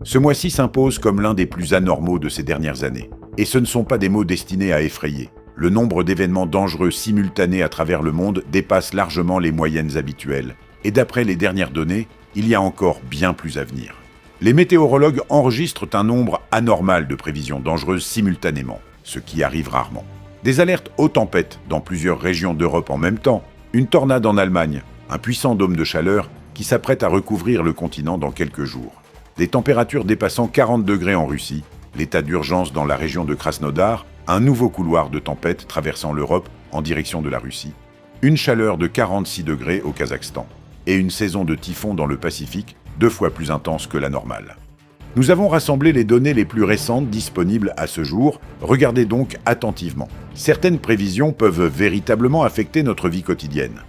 Ce mois-ci s'impose comme l'un des plus anormaux de ces dernières années. Et ce ne sont pas des mots destinés à effrayer. Le nombre d'événements dangereux simultanés à travers le monde dépasse largement les moyennes habituelles. Et d'après les dernières données, il y a encore bien plus à venir. Les météorologues enregistrent un nombre anormal de prévisions dangereuses simultanément, ce qui arrive rarement. Des alertes aux tempêtes dans plusieurs régions d'Europe en même temps, une tornade en Allemagne, un puissant dôme de chaleur qui s'apprête à recouvrir le continent dans quelques jours. Des températures dépassant 40 degrés en Russie, l'état d'urgence dans la région de Krasnodar, un nouveau couloir de tempête traversant l'Europe en direction de la Russie, une chaleur de 46 degrés au Kazakhstan, et une saison de typhons dans le Pacifique 2 fois plus intense que la normale. Nous avons rassemblé les données les plus récentes disponibles à ce jour, regardez donc attentivement. Certaines prévisions peuvent véritablement affecter notre vie quotidienne.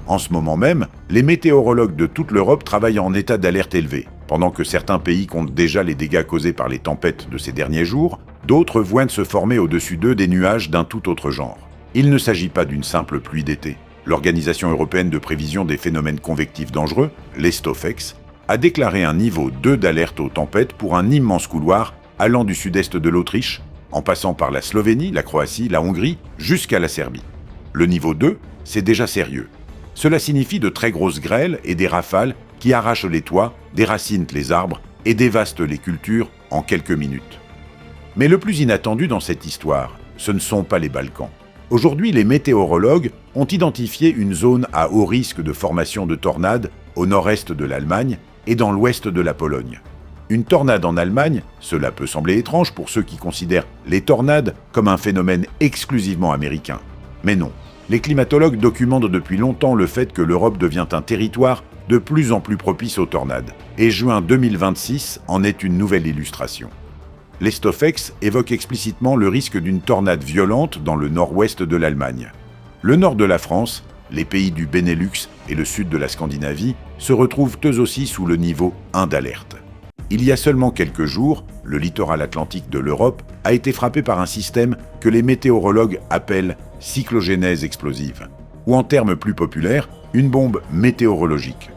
En ce moment même, les météorologues de toute l'Europe travaillent en état d'alerte élevé. Pendant que certains pays comptent déjà les dégâts causés par les tempêtes de ces derniers jours, d'autres voient se former au-dessus d'eux des nuages d'un tout autre genre. Il ne s'agit pas d'une simple pluie d'été. L'Organisation européenne de prévision des phénomènes convectifs dangereux, l'ESTOFEX, a déclaré un niveau 2 d'alerte aux tempêtes pour un immense couloir allant du sud-est de l'Autriche, en passant par la Slovénie, la Croatie, la Hongrie, jusqu'à la Serbie. Le niveau 2, c'est déjà sérieux. Cela signifie de très grosses grêles et des rafales qui arrachent les toits, déracinent les arbres et dévastent les cultures en quelques minutes. Mais le plus inattendu dans cette histoire, ce ne sont pas les Balkans. Aujourd'hui, les météorologues ont identifié une zone à haut risque de formation de tornades au nord-est de l'Allemagne et dans l'ouest de la Pologne. Une tornade en Allemagne, cela peut sembler étrange pour ceux qui considèrent les tornades comme un phénomène exclusivement américain. Mais non, les climatologues documentent depuis longtemps le fait que l'Europe devient un territoire de plus en plus propice aux tornades. Et juin 2026 en est une nouvelle illustration. L'ESTOFEX évoque explicitement le risque d'une tornade violente dans le nord-ouest de l'Allemagne. Le nord de la France, les pays du Benelux et le sud de la Scandinavie se retrouvent eux aussi sous le niveau 1 d'alerte. Il y a seulement quelques jours, le littoral atlantique de l'Europe a été frappé par un système que les météorologues appellent cyclogénèse explosive, ou en termes plus populaires, une bombe météorologique.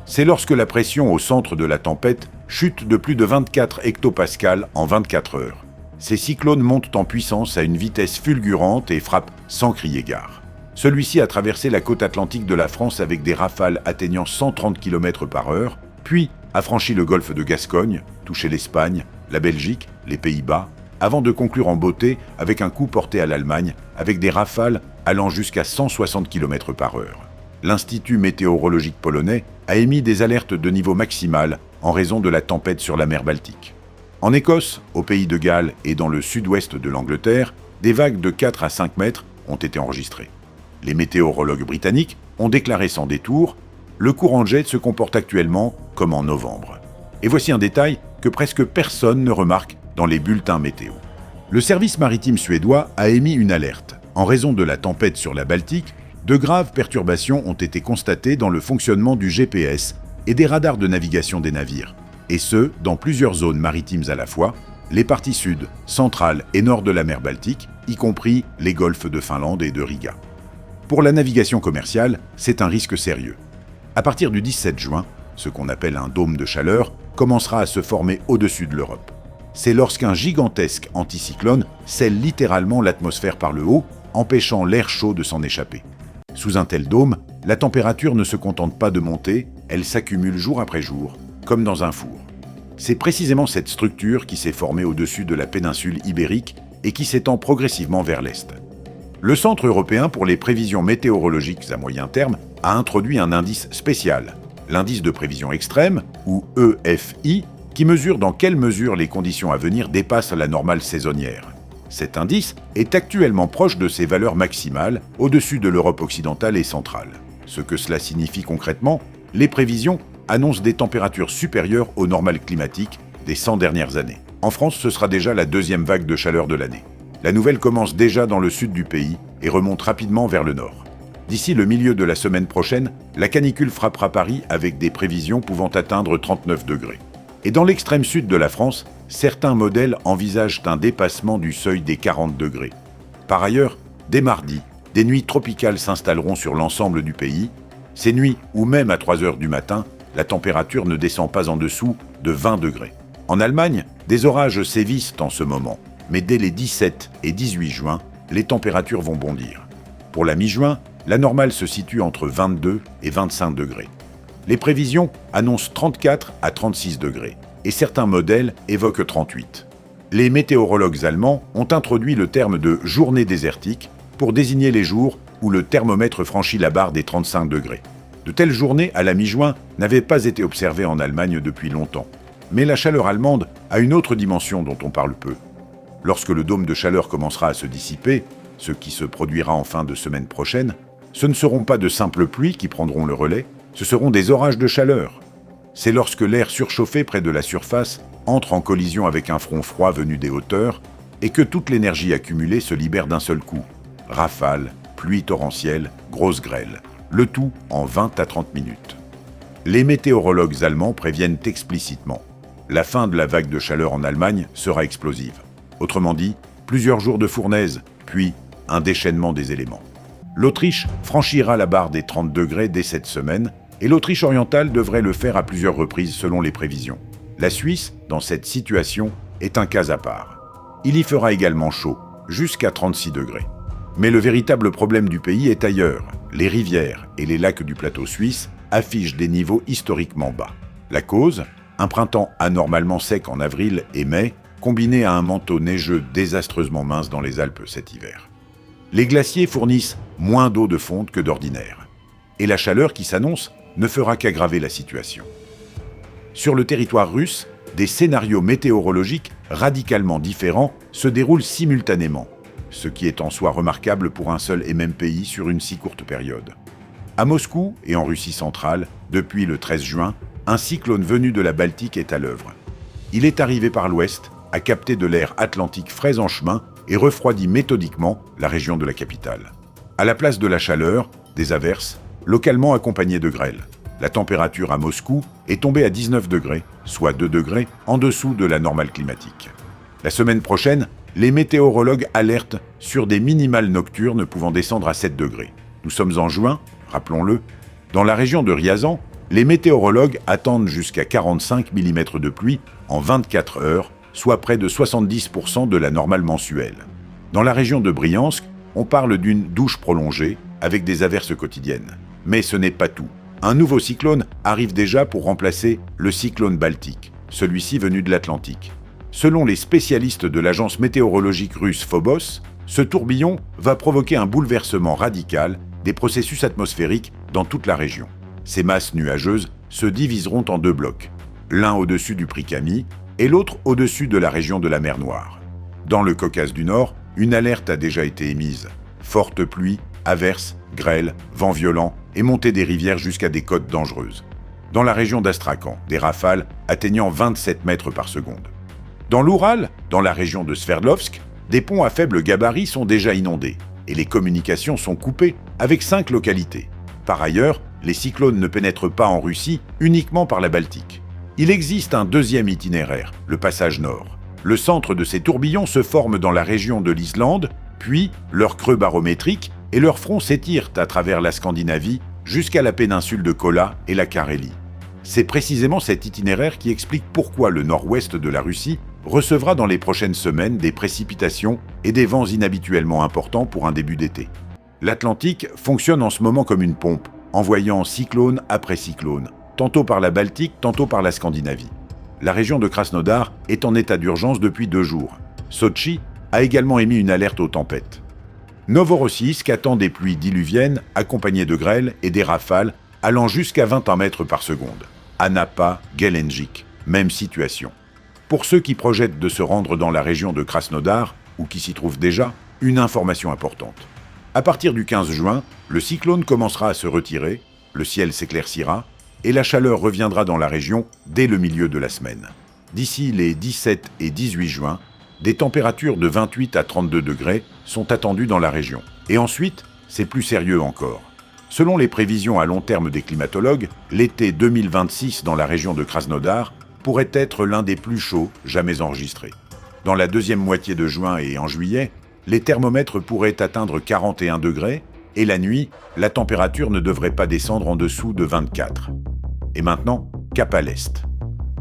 C'est lorsque la pression au centre de la tempête chute de plus de 24 hectopascales en 24 heures. Ces cyclones montent en puissance à une vitesse fulgurante et frappent sans crier gare. Celui-ci a traversé la côte atlantique de la France avec des rafales atteignant 130 km/h, puis a franchi le golfe de Gascogne, touché l'Espagne, la Belgique, les Pays-Bas, avant de conclure en beauté avec un coup porté à l'Allemagne, avec des rafales allant jusqu'à 160 km/h. L'Institut météorologique polonais a émis des alertes de niveau maximal en raison de la tempête sur la mer Baltique. En Écosse, au pays de Galles et dans le sud-ouest de l'Angleterre, des vagues de 4 à 5 mètres ont été enregistrées. Les météorologues britanniques ont déclaré sans détour « Le courant de jet se comporte actuellement comme en novembre ». Et voici un détail que presque personne ne remarque dans les bulletins météo. Le service maritime suédois a émis une alerte. En raison de la tempête sur la Baltique, de graves perturbations ont été constatées dans le fonctionnement du GPS et des radars de navigation des navires, et ce, dans plusieurs zones maritimes à la fois, les parties sud, centrale et nord de la mer Baltique, y compris les golfes de Finlande et de Riga. Pour la navigation commerciale, c'est un risque sérieux. À partir du 17 juin, ce qu'on appelle un dôme de chaleur commencera à se former au-dessus de l'Europe. C'est lorsqu'un gigantesque anticyclone scelle littéralement l'atmosphère par le haut, empêchant l'air chaud de s'en échapper. Sous un tel dôme, la température ne se contente pas de monter, elle s'accumule jour après jour, comme dans un four. C'est précisément cette structure qui s'est formée au-dessus de la péninsule ibérique et qui s'étend progressivement vers l'est. Le Centre européen pour les prévisions météorologiques à moyen terme a introduit un indice spécial, l'indice de prévision extrême, ou EFI, qui mesure dans quelle mesure les conditions à venir dépassent la normale saisonnière. Cet indice est actuellement proche de ses valeurs maximales, au-dessus de l'Europe occidentale et centrale. Ce que cela signifie concrètement, les prévisions annoncent des températures supérieures aux normales climatiques des 100 dernières années. En France, ce sera déjà la deuxième vague de chaleur de l'année. La nouvelle commence déjà dans le sud du pays et remonte rapidement vers le nord. D'ici le milieu de la semaine prochaine, la canicule frappera Paris avec des prévisions pouvant atteindre 39 degrés. Et dans l'extrême sud de la France, certains modèles envisagent un dépassement du seuil des 40 degrés. Par ailleurs, dès mardi, des nuits tropicales s'installeront sur l'ensemble du pays. Ces nuits, où même à 3 heures du matin, la température ne descend pas en dessous de 20 degrés. En Allemagne, des orages sévissent en ce moment, mais dès les 17 et 18 juin, les températures vont bondir. Pour la mi-juin, la normale se situe entre 22 et 25 degrés. Les prévisions annoncent 34 à 36 degrés, et certains modèles évoquent 38. Les météorologues allemands ont introduit le terme de « journée désertique » pour désigner les jours où le thermomètre franchit la barre des 35 degrés. De telles journées, à la mi-juin, n'avaient pas été observées en Allemagne depuis longtemps. Mais la chaleur allemande a une autre dimension dont on parle peu. Lorsque le dôme de chaleur commencera à se dissiper, ce qui se produira en fin de semaine prochaine, ce ne seront pas de simples pluies qui prendront le relais, ce seront des orages de chaleur. C'est lorsque l'air surchauffé près de la surface entre en collision avec un front froid venu des hauteurs et que toute l'énergie accumulée se libère d'un seul coup. Rafales, pluies torrentielles, grosses grêles. Le tout en 20 à 30 minutes. Les météorologues allemands préviennent explicitement. La fin de la vague de chaleur en Allemagne sera explosive. Autrement dit, plusieurs jours de fournaise, puis un déchaînement des éléments. L'Autriche franchira la barre des 30 degrés dès cette semaine, et l'Autriche orientale devrait le faire à plusieurs reprises selon les prévisions. La Suisse, dans cette situation, est un cas à part. Il y fera également chaud, jusqu'à 36 degrés. Mais le véritable problème du pays est ailleurs. Les rivières et les lacs du plateau suisse affichent des niveaux historiquement bas. La cause ? Un printemps anormalement sec en avril et mai, combiné à un manteau neigeux désastreusement mince dans les Alpes cet hiver. Les glaciers fournissent moins d'eau de fonte que d'ordinaire. Et la chaleur qui s'annonce ne fera qu'aggraver la situation. Sur le territoire russe, des scénarios météorologiques radicalement différents se déroulent simultanément, ce qui est en soi remarquable pour un seul et même pays sur une si courte période. À Moscou et en Russie centrale, depuis le 13 juin, un cyclone venu de la Baltique est à l'œuvre. Il est arrivé par l'ouest, a capté de l'air atlantique frais en chemin et refroidit méthodiquement la région de la capitale. À la place de la chaleur, des averses, localement accompagnées de grêle. La température à Moscou est tombée à 19 degrés, soit 2 degrés en dessous de la normale climatique. La semaine prochaine, les météorologues alertent sur des minimales nocturnes pouvant descendre à 7 degrés. Nous sommes en juin, rappelons-le. Dans la région de Riazan, les météorologues attendent jusqu'à 45 mm de pluie en 24 heures, soit près de 70% de la normale mensuelle. Dans la région de Briansk, on parle d'une douche prolongée avec des averses quotidiennes. Mais ce n'est pas tout. Un nouveau cyclone arrive déjà pour remplacer le cyclone baltique, celui-ci venu de l'Atlantique. Selon les spécialistes de l'agence météorologique russe Phobos, ce tourbillon va provoquer un bouleversement radical des processus atmosphériques dans toute la région. Ces masses nuageuses se diviseront en deux blocs, l'un au-dessus du Prikami et l'autre au-dessus de la région de la mer Noire. Dans le Caucase du Nord, une alerte a déjà été émise. Fortes pluies, averses, grêles, vents violents et montée des rivières jusqu'à des côtes dangereuses. Dans la région d'Astrakhan, des rafales atteignant 27 mètres par seconde. Dans l'Oural, dans la région de Sverdlovsk, des ponts à faible gabarit sont déjà inondés et les communications sont coupées avec 5 localités. Par ailleurs, les cyclones ne pénètrent pas en Russie uniquement par la Baltique. Il existe un deuxième itinéraire, le passage nord. Le centre de ces tourbillons se forme dans la région de l'Islande, puis leur creux barométrique et leur front s'étirent à travers la Scandinavie jusqu'à la péninsule de Kola et la Carélie. C'est précisément cet itinéraire qui explique pourquoi le nord-ouest de la Russie recevra dans les prochaines semaines des précipitations et des vents inhabituellement importants pour un début d'été. L'Atlantique fonctionne en ce moment comme une pompe, envoyant cyclone après cyclone, tantôt par la Baltique, tantôt par la Scandinavie. La région de Krasnodar est en état d'urgence depuis 2 jours. Sotchi a également émis une alerte aux tempêtes. Novorossiysk attend des pluies diluviennes accompagnées de grêles et des rafales allant jusqu'à 21 mètres par seconde. Anapa, Gelendzhik, même situation. Pour ceux qui projettent de se rendre dans la région de Krasnodar, ou qui s'y trouvent déjà, une information importante. À partir du 15 juin, le cyclone commencera à se retirer, le ciel s'éclaircira, et la chaleur reviendra dans la région dès le milieu de la semaine. D'ici les 17 et 18 juin, des températures de 28 à 32 degrés sont attendues dans la région. Et ensuite, c'est plus sérieux encore. Selon les prévisions à long terme des climatologues, l'été 2026 dans la région de Krasnodar pourrait être l'un des plus chauds jamais enregistrés. Dans la deuxième moitié de juin et en juillet, les thermomètres pourraient atteindre 41 degrés et la nuit, la température ne devrait pas descendre en dessous de 24. Et maintenant, cap à l'est.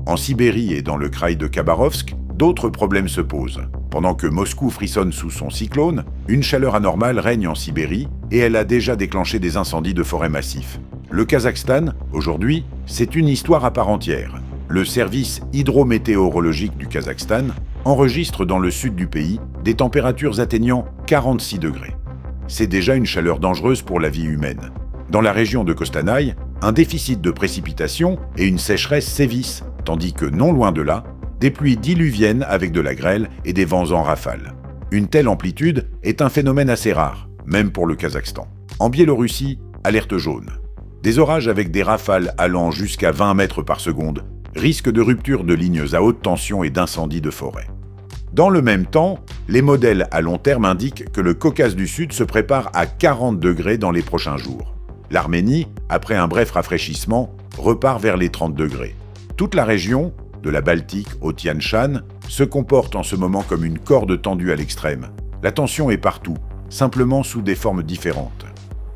En Sibérie et dans le kraï de Khabarovsk, d'autres problèmes se posent. Pendant que Moscou frissonne sous son cyclone, une chaleur anormale règne en Sibérie et elle a déjà déclenché des incendies de forêt massifs. Le Kazakhstan, aujourd'hui, c'est une histoire à part entière. Le service hydrométéorologique du Kazakhstan enregistre dans le sud du pays des températures atteignant 46 degrés. C'est déjà une chaleur dangereuse pour la vie humaine. Dans la région de Kostanay, un déficit de précipitations et une sécheresse sévissent, tandis que non loin de là, des pluies diluviennes avec de la grêle et des vents en rafale. Une telle amplitude est un phénomène assez rare, même pour le Kazakhstan. En Biélorussie, alerte jaune. Des orages avec des rafales allant jusqu'à 20 mètres par seconde risquent de rupture de lignes à haute tension et d'incendies de forêt. Dans le même temps, les modèles à long terme indiquent que le Caucase du Sud se prépare à 40 degrés dans les prochains jours. L'Arménie, après un bref rafraîchissement, repart vers les 30 degrés. Toute la région, de la Baltique au Tian Shan, se comporte en ce moment comme une corde tendue à l'extrême. La tension est partout, simplement sous des formes différentes.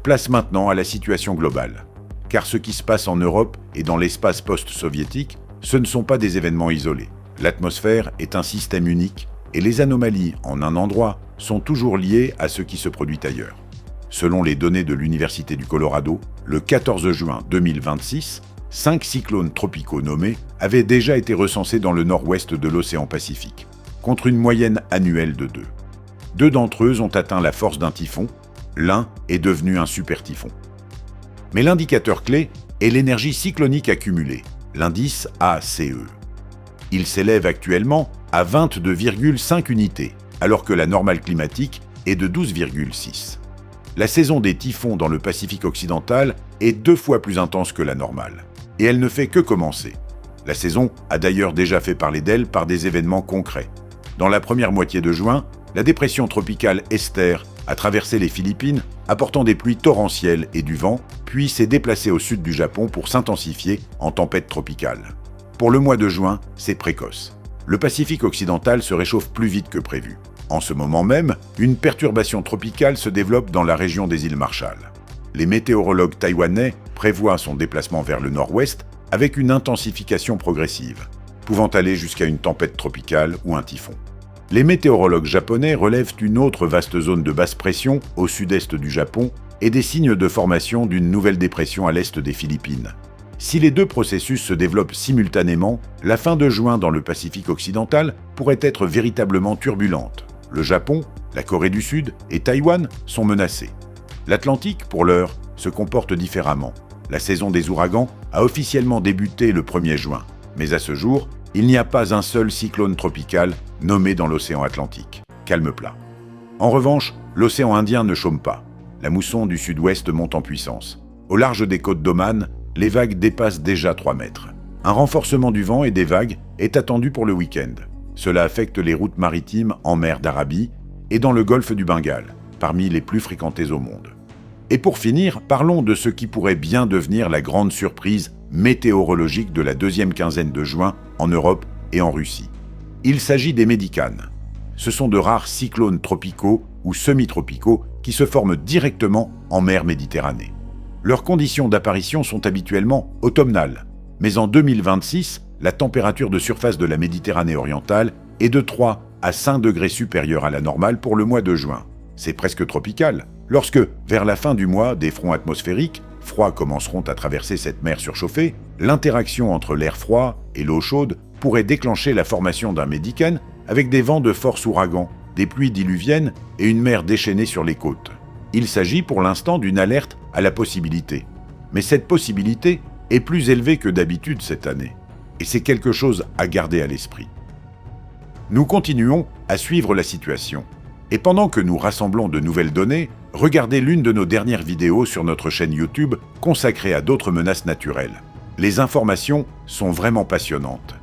Place maintenant à la situation globale. Car ce qui se passe en Europe et dans l'espace post-soviétique, ce ne sont pas des événements isolés. L'atmosphère est un système unique et les anomalies en un endroit sont toujours liées à ce qui se produit ailleurs. Selon les données de l'Université du Colorado, le 14 juin 2026, 5 cyclones tropicaux nommés avaient déjà été recensés dans le nord-ouest de l'océan Pacifique, contre une moyenne annuelle de 2. 2 d'entre eux ont atteint la force d'un typhon, l'un est devenu un super typhon. Mais l'indicateur clé est l'énergie cyclonique accumulée, l'indice ACE. Il s'élève actuellement à 22,5 unités, alors que la normale climatique est de 12,6. La saison des typhons dans le Pacifique occidental est 2 fois plus intense que la normale. Et elle ne fait que commencer. La saison a d'ailleurs déjà fait parler d'elle par des événements concrets. Dans la première moitié de juin, la dépression tropicale Esther a traversé les Philippines, apportant des pluies torrentielles et du vent, puis s'est déplacée au sud du Japon pour s'intensifier en tempête tropicale. Pour le mois de juin, c'est précoce. Le Pacifique occidental se réchauffe plus vite que prévu. En ce moment même, une perturbation tropicale se développe dans la région des îles Marshall. Les météorologues taïwanais prévoient son déplacement vers le nord-ouest avec une intensification progressive, pouvant aller jusqu'à une tempête tropicale ou un typhon. Les météorologues japonais relèvent une autre vaste zone de basse pression au sud-est du Japon et des signes de formation d'une nouvelle dépression à l'est des Philippines. Si les deux processus se développent simultanément, la fin de juin dans le Pacifique occidental pourrait être véritablement turbulente. Le Japon, la Corée du Sud et Taïwan sont menacés. L'Atlantique, pour l'heure, se comporte différemment. La saison des ouragans a officiellement débuté le 1er juin, mais à ce jour, il n'y a pas un seul cyclone tropical nommé dans l'océan Atlantique. Calme plat. En revanche, l'océan Indien ne chôme pas. La mousson du sud-ouest monte en puissance. Au large des côtes d'Oman, les vagues dépassent déjà 3 mètres. Un renforcement du vent et des vagues est attendu pour le week-end. Cela affecte les routes maritimes en mer d'Arabie et dans le golfe du Bengale, parmi les plus fréquentées au monde. Et pour finir, parlons de ce qui pourrait bien devenir la grande surprise météorologique de la deuxième quinzaine de juin en Europe et en Russie. Il s'agit des médicanes. Ce sont de rares cyclones tropicaux ou semi-tropicaux qui se forment directement en mer Méditerranée. Leurs conditions d'apparition sont habituellement automnales, mais en 2026, la température de surface de la Méditerranée orientale est de 3 à 5 degrés supérieure à la normale pour le mois de juin. C'est presque tropical. Lorsque, vers la fin du mois, des fronts atmosphériques, froids commenceront à traverser cette mer surchauffée, l'interaction entre l'air froid et l'eau chaude pourrait déclencher la formation d'un médicane avec des vents de force ouragan, des pluies diluviennes et une mer déchaînée sur les côtes. Il s'agit pour l'instant d'une alerte à la possibilité. Mais cette possibilité est plus élevée que d'habitude cette année. Et c'est quelque chose à garder à l'esprit. Nous continuons à suivre la situation. Et pendant que nous rassemblons de nouvelles données, regardez l'une de nos dernières vidéos sur notre chaîne YouTube consacrée à d'autres menaces naturelles. Les informations sont vraiment passionnantes.